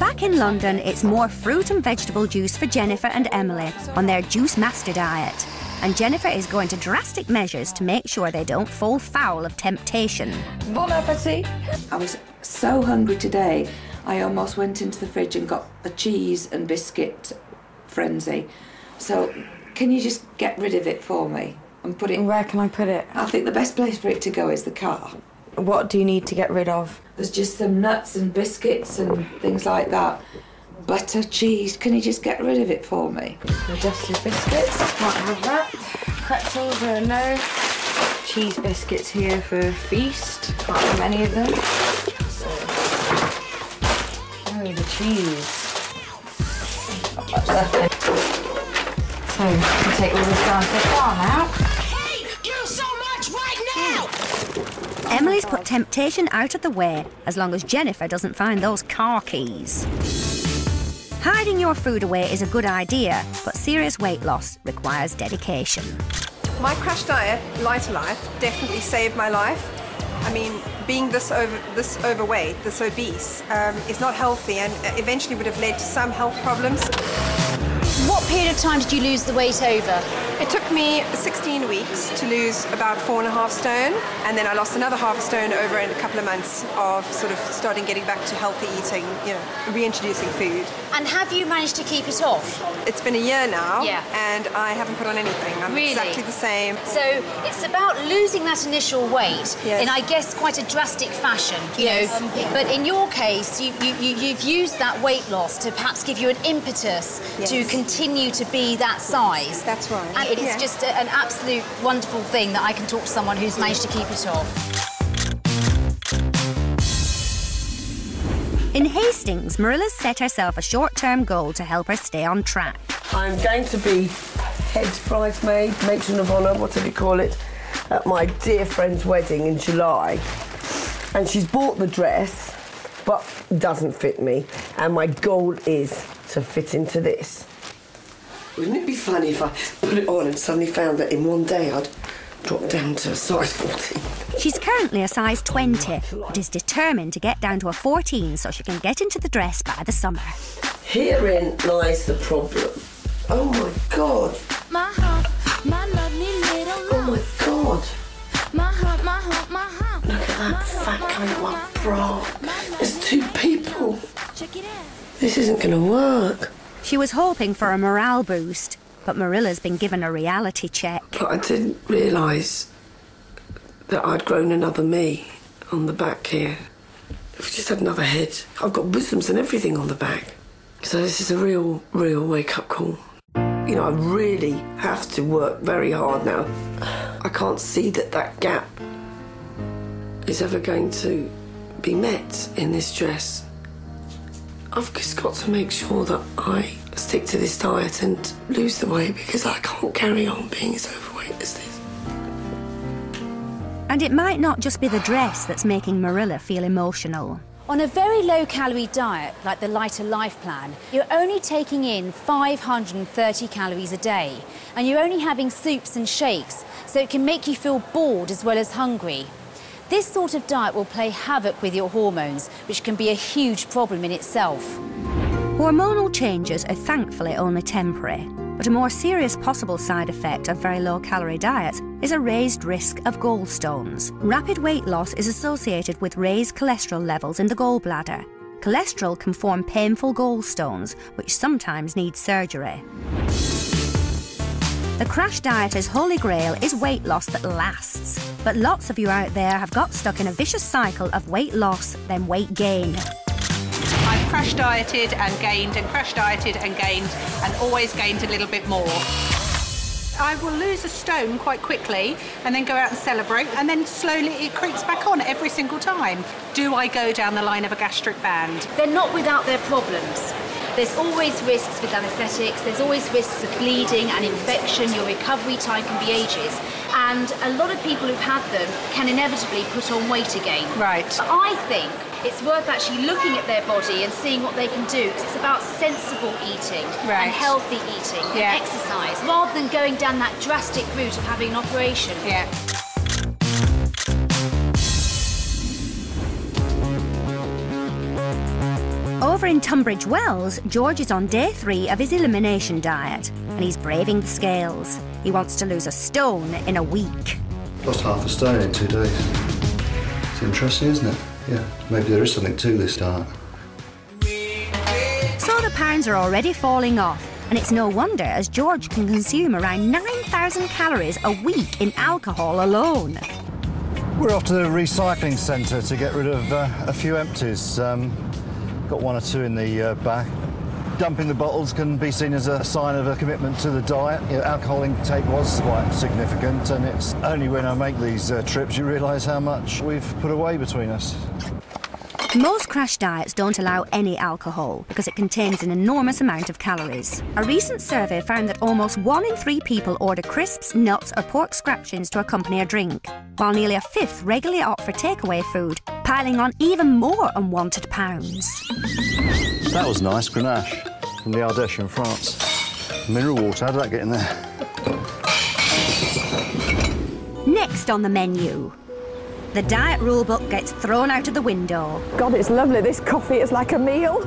Back in London, it's more fruit and vegetable juice for Jennifer and Emily on their Juice Master diet. And Jennifer is going to drastic measures to make sure they don't fall foul of temptation. Bon appétit! I was so hungry today, I almost went into the fridge and got a cheese and biscuit frenzy. So, can you just get rid of it for me and put it... Where can I put it? I think the best place for it to go is the car. What do you need to get rid of? There's just some nuts and biscuits and things like that. Butter, cheese, can you just get rid of it for me? Digestive biscuits, can't have that. Pretzels, no. Cheese biscuits here for a feast, can't have any of them. Oh, the cheese. Not much left. So, we can take all this down to the car now. Hey, you so much right now! Emily's put temptation out of the way as long as Jennifer doesn't find those car keys. Hiding your food away is a good idea, but serious weight loss requires dedication. My crash diet, Lighter Life, definitely saved my life. I mean, being this overweight, this obese, is not healthy and eventually would have led to some health problems. What period of time did you lose the weight over? It took me 16 weeks to lose about 4.5 stone, and then I lost another half a stone over in a couple of months of sort of starting getting back to healthy eating, you know, reintroducing food. And have you managed to keep it off? It's been a year now, yeah, and I haven't put on anything. I'm really? Exactly the same. So it's about losing that initial weight in, I guess, quite a drastic fashion, you know. But in your case, you've used that weight loss to perhaps give you an impetus to continue to be that size. That's right. And it's just an absolute wonderful thing that I can talk to someone who's managed to keep it off. In Hastings, Marilla's set herself a short-term goal to help her stay on track. I'm going to be head bridesmaid, matron of honour, whatever you call it, at my dear friend's wedding in July. And she's bought the dress, but doesn't fit me. And my goal is to fit into this. Wouldn't it be funny if I put it on and suddenly found that in one day I'd drop down to a size 14? She's currently a size 20, but is determined to get down to a 14 so she can get into the dress by the summer. Herein lies the problem. Oh my God. My hump, my lovely little Oh my God. My hump, my hump, my hump. Look at that fat cunt one bra. There's two people. Check it out. This isn't going to work. She was hoping for a morale boost, but Marilla's been given a reality check. But I didn't realise that I'd grown another me on the back here. I've just had another head. I've got bosoms and everything on the back. So this is a real wake-up call. You know, I really have to work very hard now. I can't see that gap is ever going to be met in this dress. I've just got to make sure that I stick to this diet and lose the weight because I can't carry on being as overweight as this. And it might not just be the dress that's making Marilla feel emotional. On a very low-calorie diet, like the Lighter Life plan, you're only taking in 530 calories a day, and you're only having soups and shakes, so it can make you feel bored as well as hungry. This sort of diet will play havoc with your hormones, which can be a huge problem in itself. Hormonal changes are thankfully only temporary, but a more serious possible side effect of very low-calorie diets is a raised risk of gallstones. Rapid weight loss is associated with raised cholesterol levels in the gallbladder. Cholesterol can form painful gallstones, which sometimes need surgery. The crash dieter's holy grail is weight loss that lasts. But lots of you out there have got stuck in a vicious cycle of weight loss, then weight gain. I've crash dieted and gained and crash dieted and gained and always gained a little bit more. I will lose a stone quite quickly and then go out and celebrate, and then slowly it creeps back on every single time. Do I go down the line of a gastric band? They're not without their problems. There's always risks with anaesthetics, there's always risks of bleeding and infection, your recovery time can be ages. And a lot of people who've had them can inevitably put on weight again. Right. But I think it's worth actually looking at their body and seeing what they can do. It's about sensible eating and healthy eating and exercise, rather than going down that drastic route of having an operation. Yeah. over in Tunbridge Wells, George is on day 3 of his elimination diet, and he's braving the scales. He wants to lose a stone in a week. Lost half a stone in 2 days. It's interesting, isn't it? Yeah, maybe there is something to this diet. So the pounds are already falling off, and it's no wonder as George can consume around 9,000 calories a week in alcohol alone. We're off to the recycling centre to get rid of a few empties. Got 1 or 2 in the back. Dumping the bottles can be seen as a sign of a commitment to the diet. You know, alcohol intake was quite significant, and it's only when I make these trips you realise how much we've put away between us. Most crash diets don't allow any alcohol because it contains an enormous amount of calories. A recent survey found that almost 1 in 3 people order crisps, nuts or pork scratchings to accompany a drink, while nearly a fifth regularly opt for takeaway food, piling on even more unwanted pounds. That was nice, Grenache, from the Ardèche in France. Mineral water, how did that get in there? Next on the menu, the diet rulebook gets thrown out of the window. God, it's lovely. This coffee is like a meal.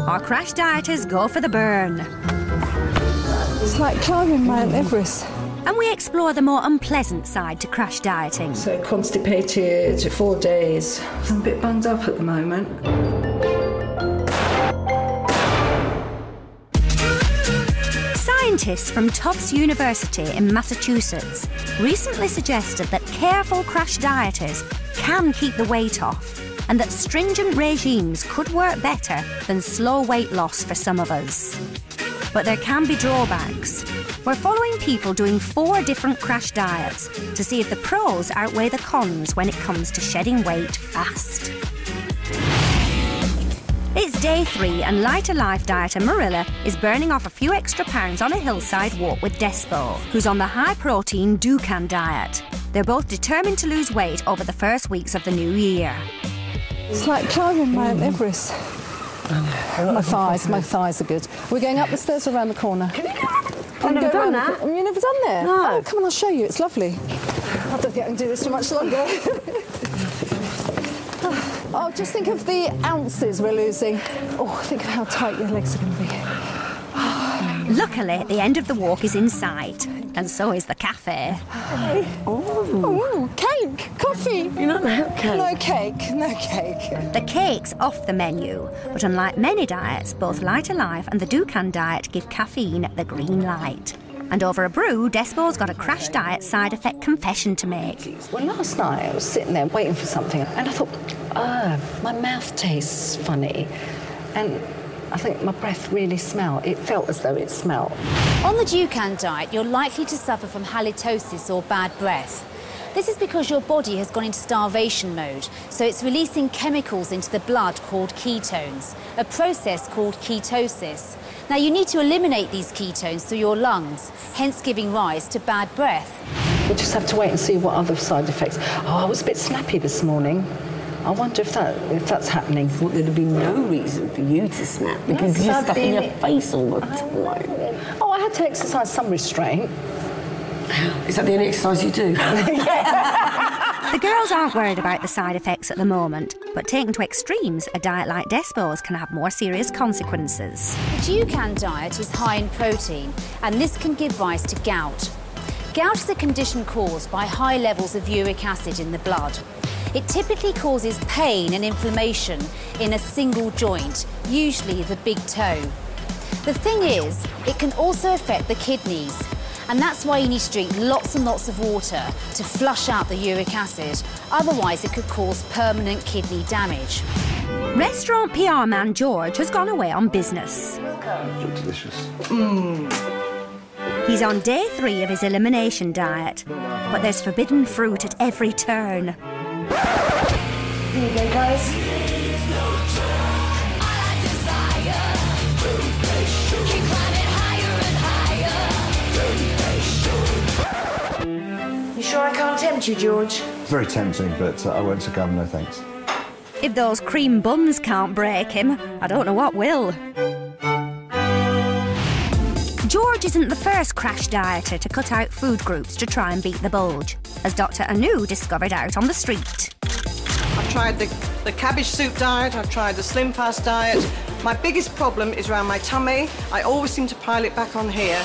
Our crash dieters go for the burn. It's like climbing Mount Everest. And we explore the more unpleasant side to crash dieting. So constipated, 4 days. I'm a bit bunged up at the moment. Scientists from Tufts University in Massachusetts recently suggested that careful crash dieters can keep the weight off, and that stringent regimes could work better than slow weight loss for some of us. But there can be drawbacks. We're following people doing 4 different crash diets to see if the pros outweigh the cons when it comes to shedding weight fast. It's day 3 and Lighter Life dieter Marilla is burning off a few extra pounds on a hillside walk with Despo, who's on the high-protein Dukan diet. They're both determined to lose weight over the first weeks of the new year. It's like climbing Mount Everest. My thighs are good. We're going up the stairs around the corner. Can you go? I've never done that. You've never done there? No. Oh, come on, I'll show you. It's lovely. I don't think I can do this for much longer. Oh, just think of the ounces we're losing. Oh, think of how tight your legs are going to be. Luckily, the end of the walk is in sight, and so is the cafe. Oh, cake, coffee. You don't have cake? No cake, no cake. The cake's off the menu, but unlike many diets, both Lighter Life and the Dukan diet give caffeine the green light. And over a brew, Despo's got a crash diet side effect confession to make. Well, last night I was sitting there waiting for something, and I thought, my mouth tastes funny. And I think my breath really smelled. It felt as though it smelled. On the Dukan diet, you're likely to suffer from halitosis or bad breath. This is because your body has gone into starvation mode, so it's releasing chemicals into the blood called ketones, a process called ketosis. Now, you need to eliminate these ketones through your lungs, hence giving rise to bad breath. We'll just have to wait and see what other side effects. Oh, I was a bit snappy this morning. I wonder if that's happening. Well, there'd be no reason for you to snap because you're stuck in your face all the time. Oh, I had to exercise some restraint. Is that the only exercise you do? The girls aren't worried about the side effects at the moment, but taken to extremes, a diet like Despo's can have more serious consequences. The Dukan diet is high in protein, and this can give rise to gout. Gout is a condition caused by high levels of uric acid in the blood. It typically causes pain and inflammation in a single joint, usually the big toe. The thing is, it can also affect the kidneys, and that's why you need to drink lots and lots of water to flush out the uric acid. Otherwise, it could cause permanent kidney damage. Restaurant PR man George has gone away on business. Look delicious. He's on day 3 of his elimination diet, but there's forbidden fruit at every turn. Here you go, guys. You sure I can't tempt you, George? It's very tempting, but I won't succumb, no thanks. If those cream buns can't break him, I don't know what will. George isn't the first crash dieter to cut out food groups to try and beat the bulge, as Dr. Anu discovered out on the street. I've tried the cabbage soup diet, I've tried the slim fast diet, My biggest problem is around my tummy. I always seem to pile it back on here.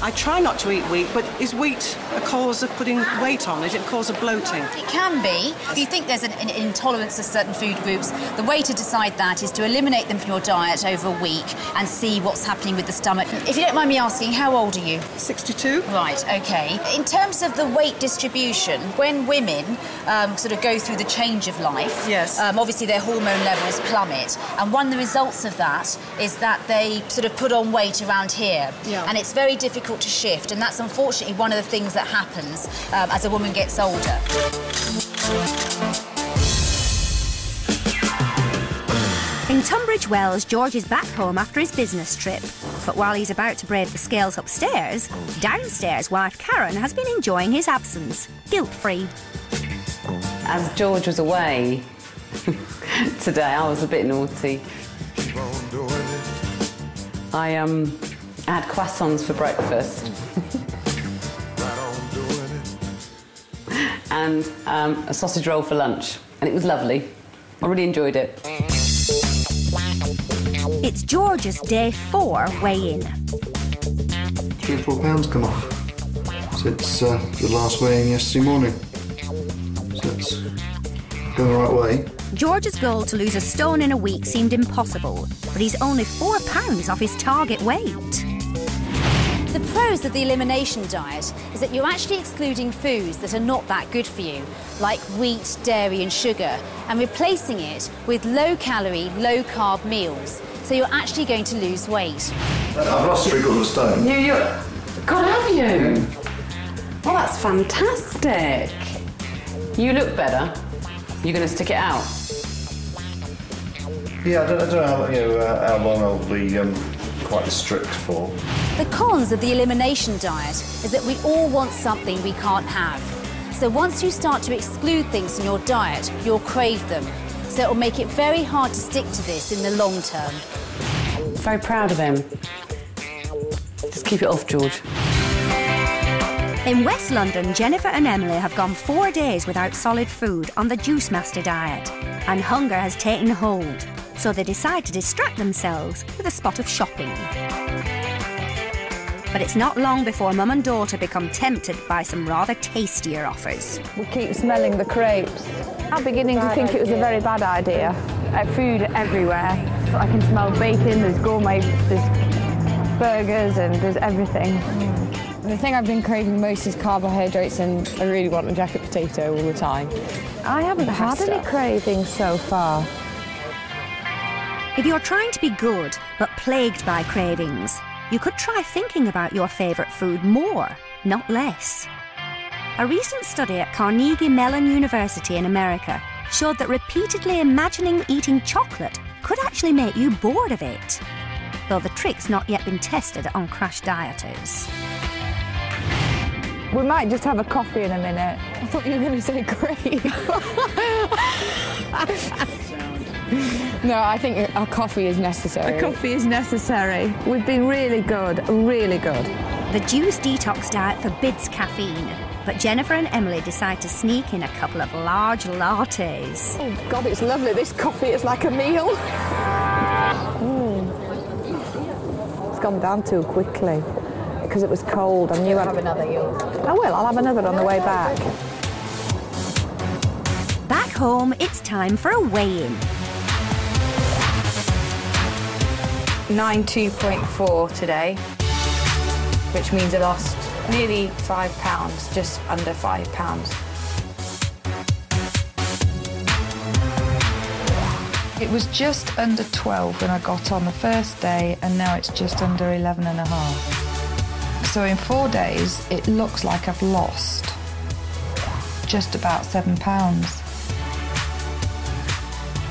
I try not to eat wheat, but is wheat a cause of putting weight on? Is it a cause of bloating? It can be. If you think there's an intolerance to certain food groups, the way to decide that is to eliminate them from your diet over a week and see what's happening with the stomach. If you don't mind me asking, how old are you? 62. Right, OK. In terms of the weight distribution, when women sort of go through the change of life, yes, obviously their hormone levels plummet, and one of the results of that is that they sort of put on weight around here, and it's very difficult to shift, and that's unfortunately one of the things that happens as a woman gets older. In Tunbridge Wells, George is back home after his business trip. But while he's about to brave the scales upstairs, downstairs wife Karen has been enjoying his absence, guilt-free. As George was away today, I was a bit naughty. I had croissants for breakfast and a sausage roll for lunch, and it was lovely. I really enjoyed it. It's George's day 4 weigh-in. 3 or 4 pounds come off since the last weigh-in yesterday morning. So it's going the right way. George's goal to lose a stone in a week seemed impossible, but he's only 4 pounds off his target weight. The pros of the elimination diet is that you're actually excluding foods that are not that good for you, like wheat, dairy and sugar, and replacing it with low-calorie, low-carb meals. So you're actually going to lose weight. I've lost 3/4 stone. God, have you? Well, that's fantastic. You look better. You're going to stick it out? Yeah, I don't know how long I'll be quite strict for. The cons of the elimination diet is that we all want something we can't have. So once you start to exclude things from your diet, you'll crave them. So it'll make it very hard to stick to this in the long term. Very proud of him. Just keep it off, George. In West London, Jennifer and Emily have gone 4 days without solid food on the Juice Master diet, and hunger has taken hold, so they decide to distract themselves with a spot of shopping. But it's not long before mum and daughter become tempted by some rather tastier offers. We keep smelling the crepes. I'm beginning to think it was a very bad idea. Food everywhere. I can smell bacon, there's gourmet, there's burgers and there's everything. The thing I've been craving most is carbohydrates, and I really want a jacket potato all the time. I haven't had any cravings so far. If you're trying to be good but plagued by cravings, you could try thinking about your favourite food more, not less. A recent study at Carnegie Mellon University in America showed that repeatedly imagining eating chocolate could actually make you bored of it, though the trick's not yet been tested on crash dieters. We might just have a coffee in a minute. I thought you were going to say grape. No, I think a coffee is necessary. A coffee is necessary. We've been really good, really good. The juice detox diet forbids caffeine, but Jennifer and Emily decide to sneak in a couple of large lattes. Oh God, it's lovely. This coffee is like a meal. It's gone down too quickly because it was cold. I knew I'd have another. I will. I'll have another on the way back. Back home, it's time for a weigh-in. 92.4 today, which means I lost nearly 5 pounds, just under 5 pounds. It was just under 12 when I got on the first day, and now it's just under 11.5. So in 4 days, it looks like I've lost just about 7 pounds.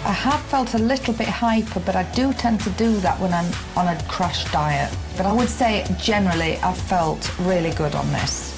I have felt a little bit hyper, but I do tend to do that when I'm on a crash diet. But I would say generally I've felt really good on this.